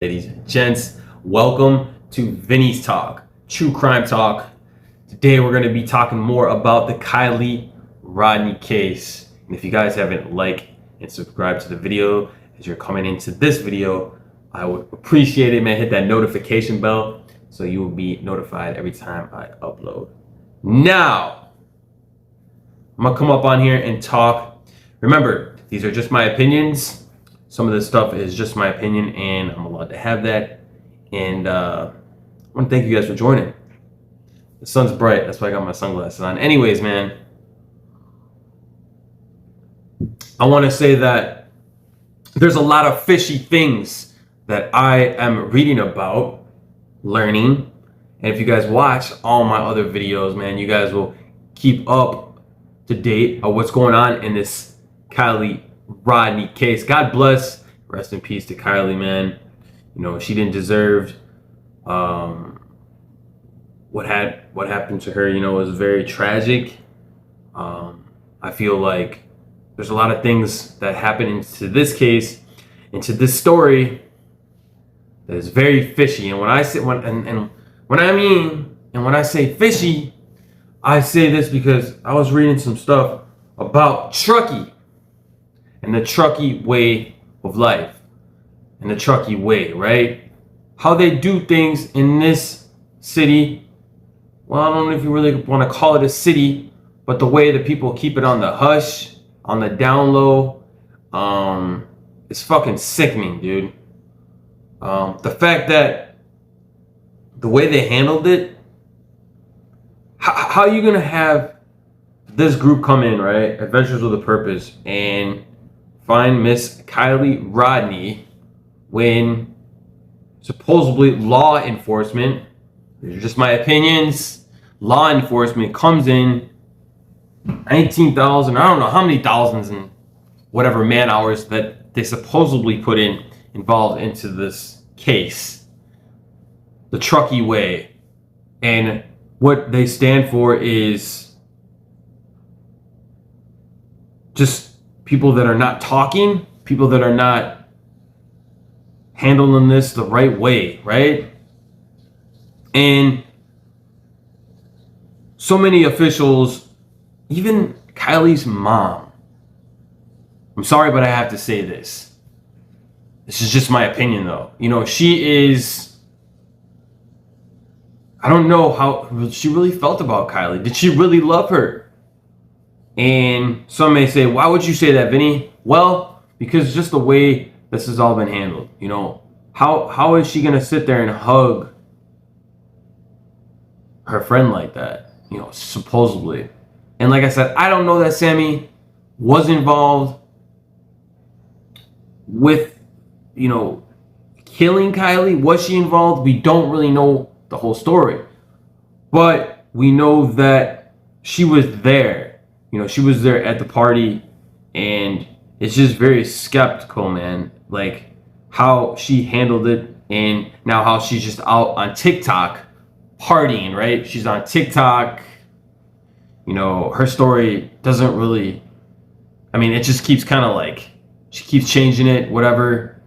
Ladies and gents, welcome to Vinny's Talk, True Crime Talk. Today we're going to be talking more about the Kiely Rodni case. And if you guys haven't liked and subscribed to the video as you're coming into this video, I would appreciate it, man. Hit that notification bell so you will be notified every time I upload. Now, I'm going to come up on here and talk. Remember, these are just my opinions. Some of this stuff is just my opinion, and I'm allowed to have that. And I want to thank you guys for joining. The sun's bright, that's why I got my sunglasses on. Anyways, man, I want to say that there's a lot of fishy things that I am reading about, learning. And if you guys watch all my other videos, man, you guys will keep up to date on what's going on in this Kiely Rodni case. God bless, rest in peace to Kiely, man. You know, she didn't deserve what happened to her. You know, it was very tragic. I feel like there's a lot of things that happen into this case, into this story, that is very fishy. And when I say fishy, I say this because I was reading some stuff about Truckee and the Truckee way of life, and the Truckee way, right? How they do things in this city. Well, I don't know if you really want to call it a city, but the way that people keep it on the hush, on the down low, it's fucking sickening, dude. The fact that the way they handled it, how are you gonna have this group come in, right? Adventures with a Purpose, and find Miss Kiely Rodni when supposedly law enforcement, these are just my opinions, law enforcement comes in 19,000, I don't know how many thousands and whatever man hours that they supposedly put involved into this case, the Truckee way. And what they stand for is just people that are not talking, people that are not handling this the right way, right? And so many officials, even Kiely's mom, I'm sorry, but I have to say this. This is just my opinion, though. You know, she is, I don't know how she really felt about Kiely. Did she really love her? And some may say, why would you say that, Vinny? Well, because just the way this has all been handled. You know, how is she gonna sit there and hug her friend like that? You know, supposedly. And like I said, I don't know that Sammy was involved with, you know, killing Kiely. Was she involved? We don't really know the whole story. But we know that she was there. You know, she was there at the party, and it's just very skeptical, man. Like how she handled it, and now how she's just out on TikTok partying, right? She's on TikTok. You know, her story doesn't really, I mean, it just keeps kind of like, she keeps changing it, whatever.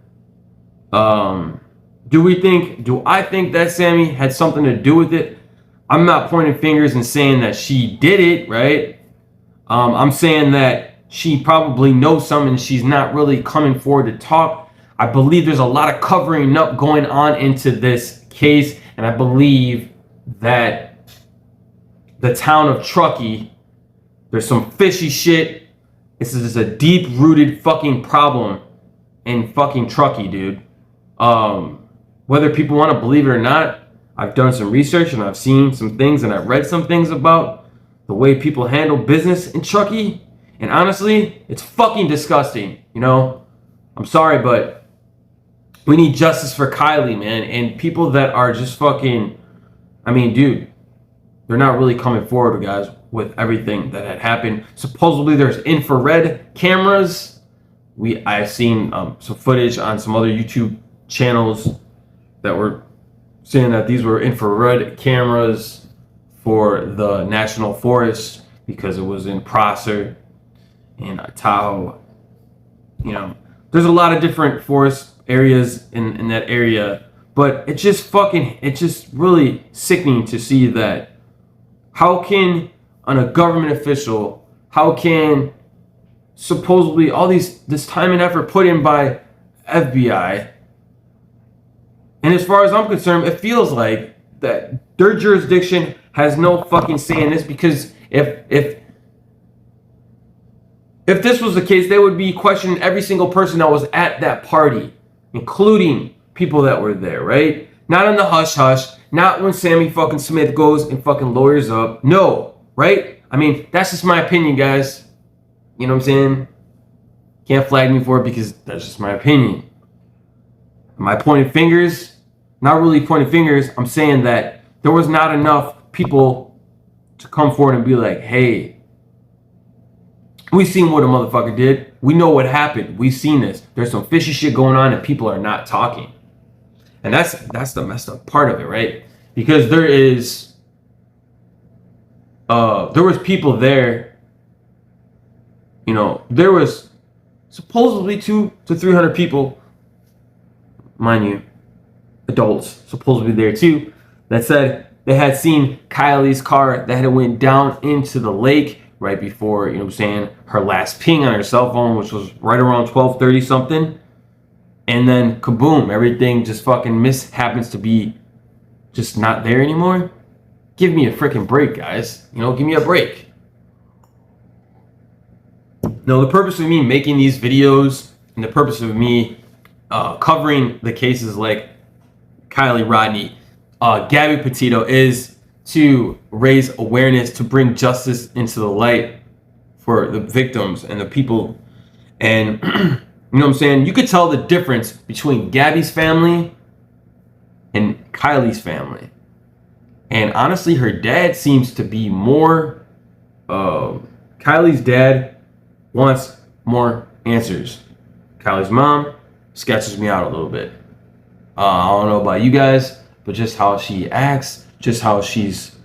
Do I think that Sammy had something to do with it? I'm not pointing fingers and saying that she did it, right? I'm saying that she probably knows something. She's not really coming forward to talk. I believe there's a lot of covering up going on into this case, and I believe that the town of Truckee, there's some fishy shit. This is a deep-rooted fucking problem in fucking Truckee, dude. Whether people want to believe it or not, I've done some research and I've seen some things and I've read some things about the way people handle business in Truckee, and honestly, it's fucking disgusting. You know, I'm sorry, but we need justice for Kiely, man. And people that are just fucking, I mean, dude, they're not really coming forward, guys, with everything that had happened. Supposedly, there's infrared cameras. I've seen some footage on some other YouTube channels that were saying that these were infrared cameras for the National Forest because it was in Prosser and Tahoe. You know, there's a lot of different forests areas in that area. But it's just really sickening to see that. How can a government official, how can supposedly all this time and effort put in by FBI, and as far as I'm concerned, it feels like that their jurisdiction has no fucking say in this, because if this was the case, they would be questioning every single person that was at that party, including people that were there, right? Not in the hush hush, not when Sammy fucking Smith goes and fucking lawyers up. No, right? I mean, that's just my opinion, guys. You know what I'm saying? Can't flag me for it because that's just my opinion. Am I pointing fingers? Not really pointing fingers. I'm saying that there was not enough people to come forward and be like, hey, we seen what a motherfucker did. We know what happened. We've seen this. There's some fishy shit going on and people are not talking. And that's the messed up part of it, right? Because there was people there, you know, there was supposedly 200 to 300 people, mind you, adults supposedly there too, that said they had seen Kiely's car that had went down into the lake right before, you know what I'm saying, her last ping on her cell phone, which was right around 12:30 something. And then kaboom, everything just fucking happens to be just not there anymore. Give me a freaking break, guys. You know, give me a break. No, the purpose of me making these videos and the purpose of me covering the cases like Kiely Rodni, Gabby Petito, is to raise awareness, to bring justice into the light for the victims and the people. And you know what I'm saying? You could tell the difference between Gabby's family and Kiely's family. And honestly, her dad seems to be more, Kiely's dad wants more answers. Kylie's mom sketches me out a little bit. I don't know about you guys, but just how she acts, just how she's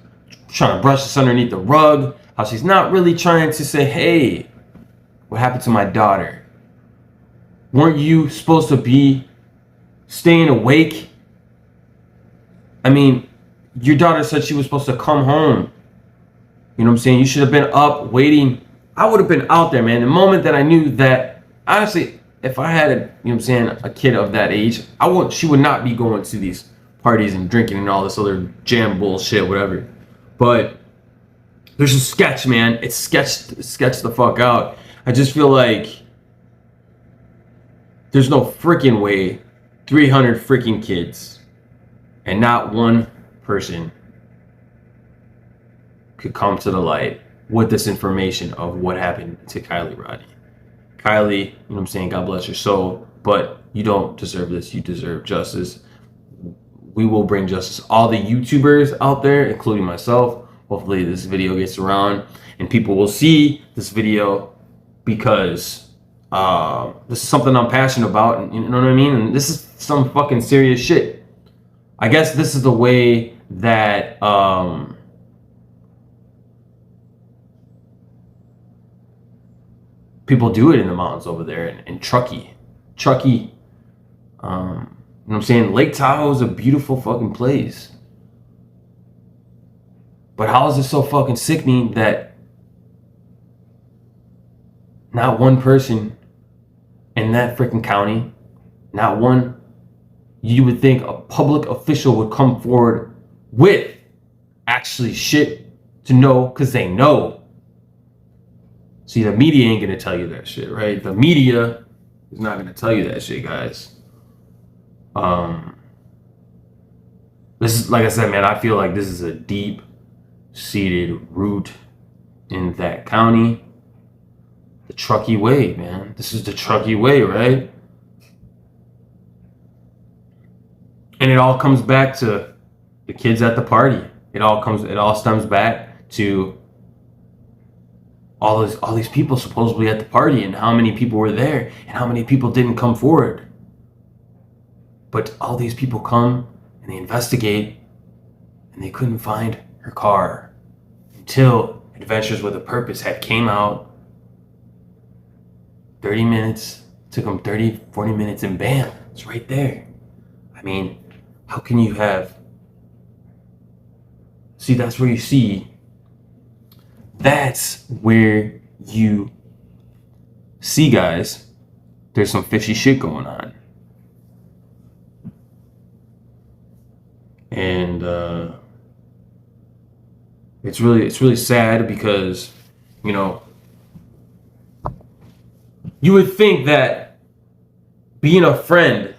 trying to brush this underneath the rug, how she's not really trying to say, hey, what happened to my daughter? Weren't you supposed to be staying awake? I mean, your daughter said she was supposed to come home. You know what I'm saying? You should have been up waiting. I would have been out there, man. The moment that I knew that, honestly, if I had you know what I'm saying, a kid of that age, she would not be going to these parties and drinking and all this other jam bullshit, whatever. But there's a sketch, man. It's sketched the fuck out. I just feel like there's no freaking way 300 freaking kids and not one person could come to the light with this information of what happened to Kiely Rodni. Kiely, you know what I'm saying, God bless your soul, but you don't deserve this. You deserve justice. We will bring justice. All the YouTubers out there, including myself, hopefully this video gets around and people will see this video, because this is something I'm passionate about, and you know what I mean? And this is some fucking serious shit. I guess this is the way that people do it in the mountains over there in Truckee. You know what I'm saying? Lake Tahoe is a beautiful fucking place. But how is it so fucking sickening that not one person in that freaking county, not one, you would think a public official would come forward with actually shit to know, because they know. See, the media ain't gonna tell you that shit, right? The media is not gonna tell you that shit, guys. This is, like I said, man, I feel like this is a deep-seated root in that county. The Truckee way, man. This is the Truckee way, right? And it all comes back to the kids at the party. It all stems back to all these people supposedly at the party, and how many people were there and how many people didn't come forward. But all these people come and they investigate, and they couldn't find her car until Adventures with a Purpose had came out. 30 minutes, took them 30, 40 minutes, and bam, It's right there. I mean, how can you have... See, that's where you see... That's where you see, guys, there's some fishy shit going on. And it's really sad because, you know, you would think that being a friend...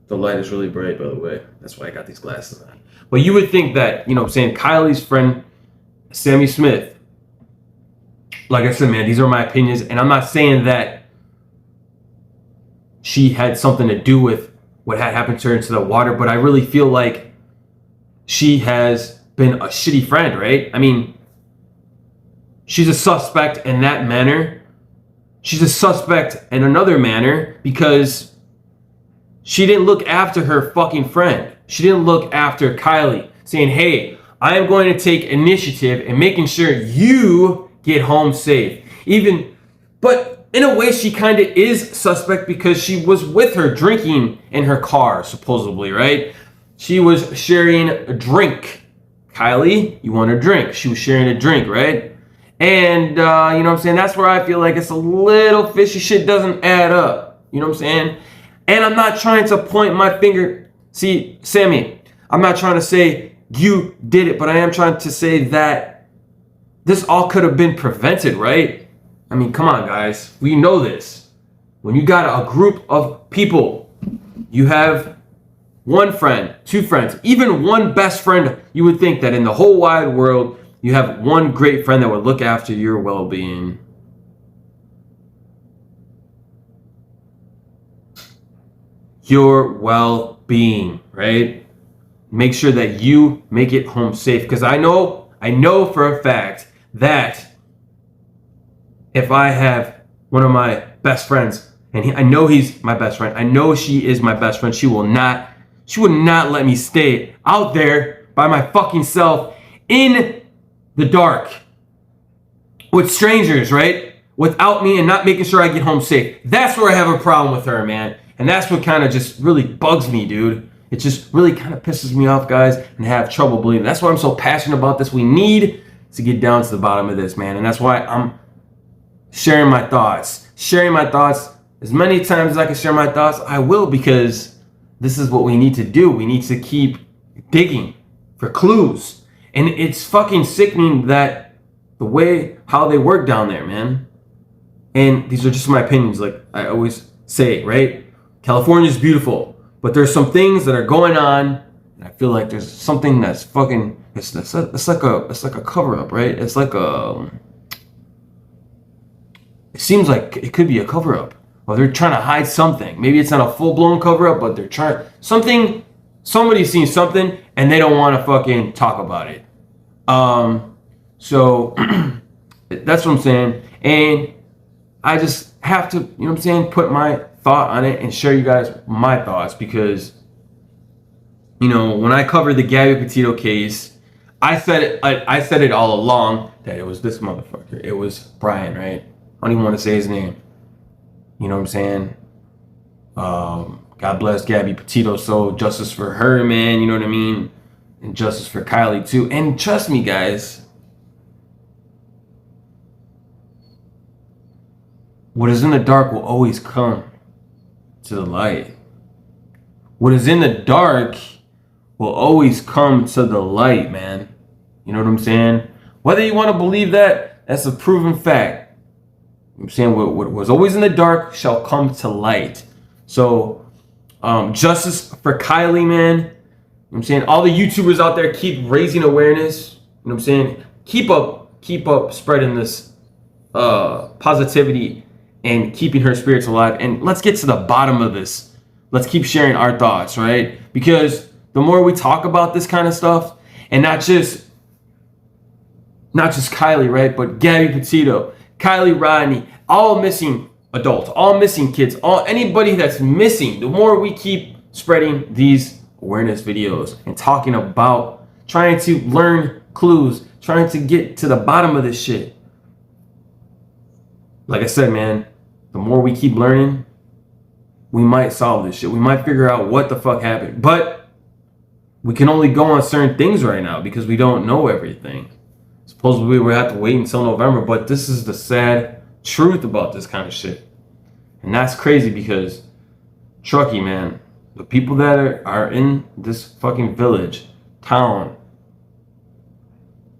The light is really bright, by the way. That's why I got these glasses on. But you would think that, you know what I'm saying, Kiely's friend, Sammy Smith, like I said, man, these are my opinions, and I'm not saying that she had something to do with what had happened to her into the water, but I really feel like she has been a shitty friend, right? I mean, she's a suspect in that manner. She's a suspect in another manner because she didn't look after her fucking friend. She didn't look after Kiely, saying, hey, I am going to take initiative in making sure you get home safe. But in a way, she kind of is suspect because she was with her drinking in her car, supposedly, right? She was sharing a drink. Kiely, you want a drink? She was sharing a drink, right? And, you know what I'm saying? That's where I feel like it's a little fishy. Shit doesn't add up. You know what I'm saying? And I'm not trying to point my finger. See, Sammy, I'm not trying to say you did it, but I am trying to say that this all could have been prevented, right? I mean, come on, guys. We know this. When you got a group of people, you have one friend, two friends, even one best friend, you would think that in the whole wide world, you have one great friend that would look after your well-being. Your well-being, right? Make sure that you make it home safe. Because I know for a fact that if I have one of my best friends, and I know he's my best friend, I know she is my best friend, she would not let me stay out there by my fucking self in the dark with strangers, right? Without me and not making sure I get home safe. That's where I have a problem with her, man. And that's what kind of just really bugs me, dude. It just really kind of pisses me off, guys, and have trouble believing. That's why I'm so passionate about this. We need to get down to the bottom of this, man. And that's why I'm sharing my thoughts. Sharing my thoughts as many times as I can share my thoughts, I will, because this is what we need to do. We need to keep digging for clues. And it's fucking sickening that the way how they work down there, man. And these are just my opinions, like I always say, right? California is beautiful, but there's some things that are going on, and I feel like there's something that's fucking. It's like a cover up, right? It's like a. It seems like it could be a cover up, or they're trying to hide something. Maybe it's not a full blown cover up, but they're trying something. Somebody's seen something, and they don't want to fucking talk about it. So that's what I'm saying, and I just have to, you know what I'm saying, put my thought on it and share you guys my thoughts, because, you know, when I covered the Gabby Petito case, I said it all along that it was this motherfucker. It was Brian, right? I don't even want to say his name. You know what I'm saying? God bless Gabby Petito. So justice for her, man. You know what I mean? And justice for Kiely too. And trust me, guys, what is in the dark will always come to the light. What is in the dark will always come to the light, man. You know what I'm saying? Whether you want to believe that, that's a proven fact. I'm saying what was always in the dark shall come to light. So, justice for Kiely, man. I'm saying all the YouTubers out there, keep raising awareness. You know what I'm saying? Keep up spreading this positivity and keeping her spirits alive. And let's get to the bottom of this. Let's keep sharing our thoughts, right? Because the more we talk about this kind of stuff, and not just Kiely, right? But Gabby Petito, Kiely Rodni, all missing adults, all missing kids, anybody that's missing, the more we keep spreading these awareness videos and talking about trying to learn clues, trying to get to the bottom of this shit. Like I said, man, the more we keep learning, we might solve this shit. We might figure out what the fuck happened. But we can only go on certain things right now because we don't know everything. Supposedly we have to wait until November, but this is the sad truth about this kind of shit. And that's crazy because, Truckee, man, the people that are in this fucking village, town,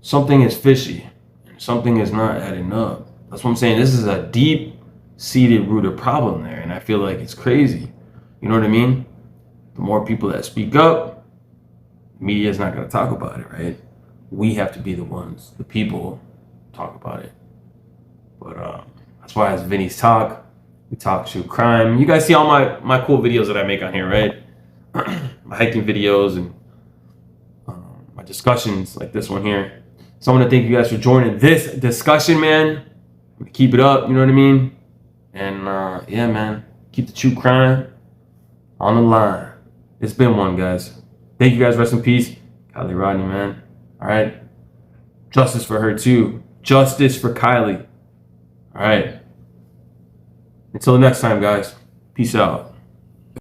something is fishy. And something is not adding up. That's what I'm saying. This is a deep-seated, rooted problem there. And I feel like it's crazy. You know what I mean? The more people that speak up, the media is not going to talk about it, right? We have to be the ones, the people, talk about it. But that's why it's Vinny's Talk. We talk true crime. You guys see all my cool videos that I make on here, right? My hiking videos and my discussions like this one here. So I want to thank you guys for joining this discussion, man. Keep it up, you know what I mean? And yeah, man, keep the true crime on the line. It's been one, guys. Thank you guys. Rest in peace. Kiely Rodni, man. All right. Justice for her, too. Justice for Kiely. All right. Until next time, guys. Peace out.